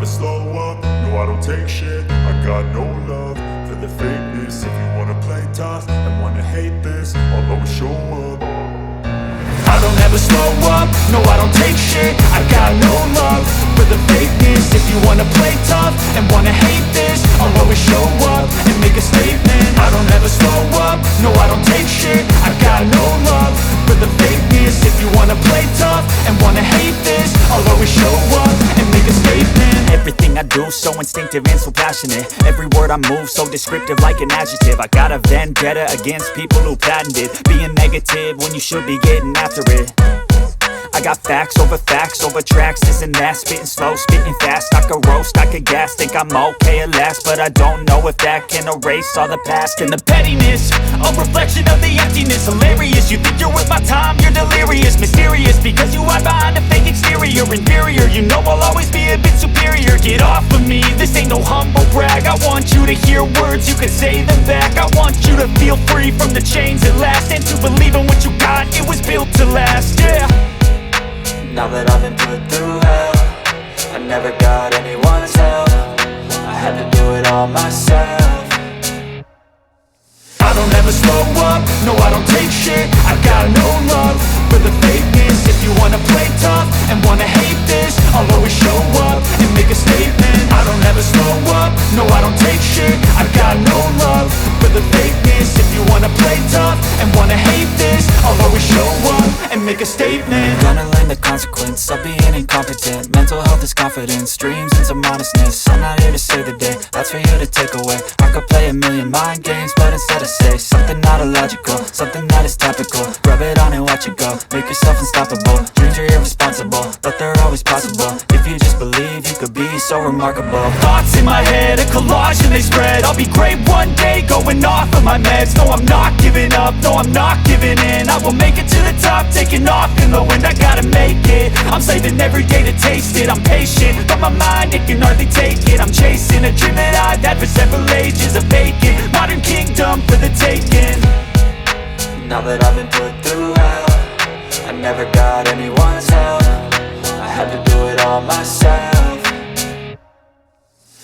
never slow up, no I don't take shit. I got no love for the fakeness. If you wanna play tough and wanna hate this, I'll always show up. I don't ever slow up, no I don't take shit. I got no love for the fakeness. If you wanna play tough and wanna hate this, I'll always show up and make a statement. I don't ever slow up, no I don't take shit. I got no love for the fakeness. If you wanna play tough and wanna hate this, I'll always show up and make a statement. Everything I do so instinctive and so passionate. Every word I move so descriptive like an adjective. I got a vendetta against people who patented being negative when you should be getting after it. I got facts over tracks, this and that. Spitting slow, spitting fast. I could roast, I could gas. Think I'm okay at last, but I don't know if that can erase all the past. And the pettiness, a reflection of the emptiness. Hilarious, you think you're worth my time, you're delirious. Mysterious, because you hide behind a fake exterior. Inferior, you know I'll always be a bit superior. Get off of me, this ain't no humble brag. I want you to hear words, you can say them back. I want you to feel free from the chains at last, and to believe in what you got, it was built to last, yeah. Now that I've been put through hell, I never got anyone's help. I had to do it all myself. I don't ever slow up, no I don't take shit. I got no love for the fakeness. If you wanna play tough and wanna hate this, I'll always show up and make a statement. I don't ever slow up, no I don't take shit. I got no love for the fakeness. If you wanna play tough and wanna hate this, I'll always show up and make a statement. Gonna learn the consequence of being incompetent. Mental health is confidence, dreams and some modestness. I'm not here to save the day, that's for you to take away. I could play a million mind games, but instead I say something not illogical, something that is topical. Rub it on and watch it go, make yourself unstoppable. Dreams are irresponsible, but they're always possible. If you just believe, you could be so remarkable. Thoughts in my head, a collage and they spread. I'll be great one day, going off of my meds. No, I'm not giving up, no, I'm not giving in. I will make it to the top, taking off in the wind. I gotta make it, I'm saving every day to taste it. I'm patient, but my mind, it can hardly take it. I'm chasing a dream that I've had for several ages. A vacant, modern kingdom for the taking. Now that I've been put through hell, I never got anyone's help. I had to do it all myself.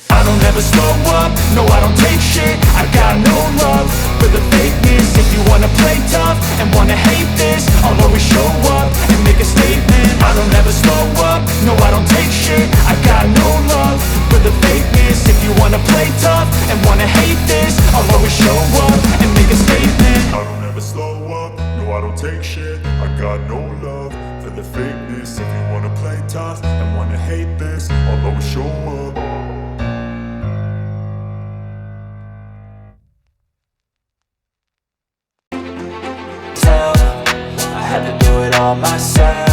I don't ever slow up, no I don't take shit. I got no love for the fakeness. If you wanna play tough and wanna hate this, I'll always show up and make a statement. I don't ever slow up, no I don't take shit. I got no love for the fakeness. If you wanna play tough and wanna hate this, I'll always show up and make a statement. I don't ever slow up, no I don't take shit. I got no love for the fakeness. If you wanna play tough and wanna hate this, I'll always show up. I had to do it all myself.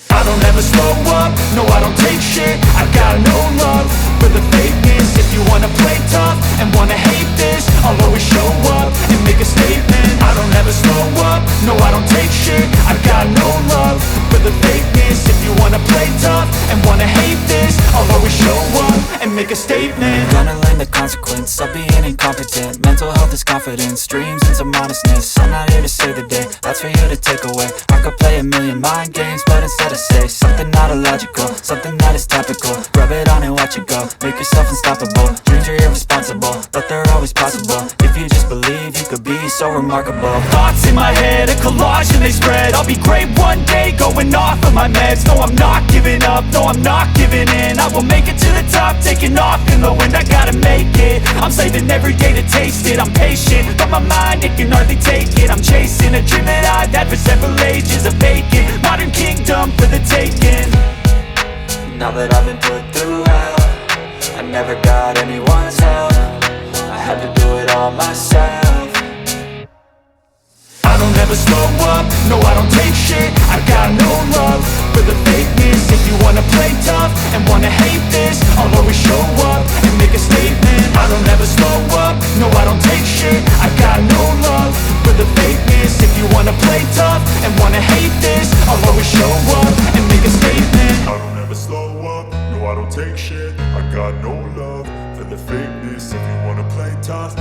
I don't ever slow up, no I don't take shit. I got no love for the fakeness. If you wanna play tough and wanna hate this, I'll always show up and make a statement. I don't ever slow up, no I don't take shit. I got no love for the fakeness. If you wanna play tough and wanna hate this, I'll always show up and make a statement. Gonna learn the consequence of being incompetent. Mental health is confidence, dreams and some modestness. I'm not here to save the day, that's for you to take away. I could play a million mind games, but instead I say something not illogical, something that is topical. Rub it on and watch it go, make yourself unstoppable. Dreams are irresponsible, but they're always possible. If you just believe, you could be so remarkable. Thoughts in my head, a collage and they spread. I'll be great one day, going off of my meds. No, I'm not giving up, no, I'm not giving in. I will make it to the top, taking off in the wind. I gotta make it, I'm saving every day to taste it. I'm patient, but my mind, it can hardly take it. I'm chasing a dream that I've had for several ages. A vacant, modern kingdom for the taking. Now that I've been put through hell, I never got anyone's help. I had to do it all myself. I don't ever slow up, no I don't take shit. I got no love for the fakeness. If you wanna play tough and wanna hate this, I'll always show up and make a statement. I don't ever slow up, no I don't take shit. I got no love for the fakeness. If you wanna play tough and wanna hate this, I'll always show up and make a statement. I don't ever slow up, no I don't take shit. I got no love for the fakeness. If you wanna play tough